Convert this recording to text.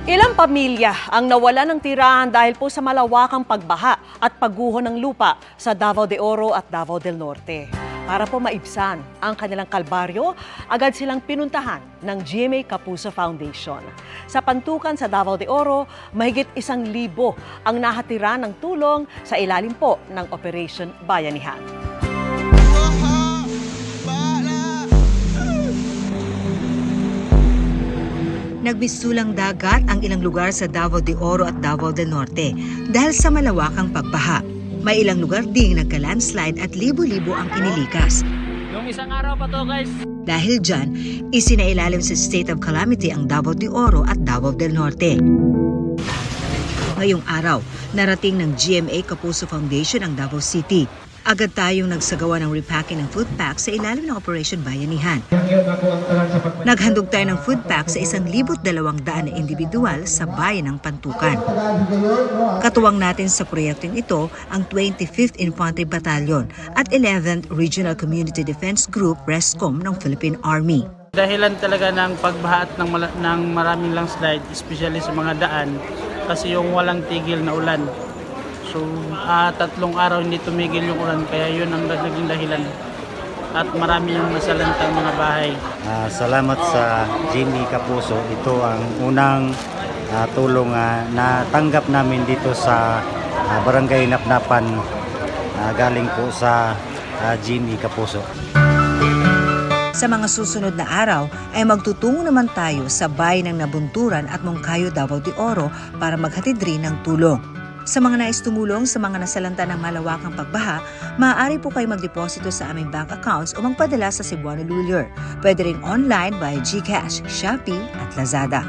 Ilang pamilya ang nawala ng tirahan dahil po sa malawakang pagbaha at pagguho ng lupa sa Davao de Oro at Davao del Norte. Para po maibsan ang kanilang kalbaryo, agad silang pinuntahan ng GMA Kapuso Foundation. Sa pantukan sa Davao de Oro, mahigit 1,000 ang nahatira ng tulong sa ilalim po ng Operation Bayanihan. Nagmistulang dagat ang ilang lugar sa Davao de Oro at Davao del Norte dahil sa malawakang pagbaha. May ilang lugar ding nagka-landslide at libo-libo ang inilikas. Yung isang araw pa to, guys. Dahil dyan, isinailalim sa state of calamity ang Davao de Oro at Davao del Norte. Ngayong araw, narating ng GMA Kapuso Foundation ang Davao City. Agad tayong nagsagawa ng repacking ng food pack sa ilalim ng Operation Bayanihan. Naghandog tayo ng food pack sa 1,200 na individual sa bayan ng Pantukan. Katuwang natin sa proyektong ito ang 25th Infantry Battalion at 11th Regional Community Defense Group RESCOM ng Philippine Army. Dahilan talaga ng pagbaha at ng maraming landslide, especially sa mga daan, kasi yung walang tigil na ulan. So, 3 araw hindi tumigil yung ulan, kaya yun ang naging dahilan. At marami yung nasalantang mga bahay. Salamat sa GMA Kapuso. Ito ang unang tulong na tanggap namin dito sa Barangay Napnapan galing po sa GMA Kapuso. Sa mga susunod na araw ay magtutungo naman tayo sa bayan ng Nabunturan at Moncayo, Davao de Oro para maghatid rin ng tulong. Sa mga nais tumulong sa mga nasalanta ng malawakang pagbaha, maaari po kayo magdeposito sa aming bank accounts o magpadala sa Cebuano Lawyer. Pwede rin online via GCash, Shopee at Lazada.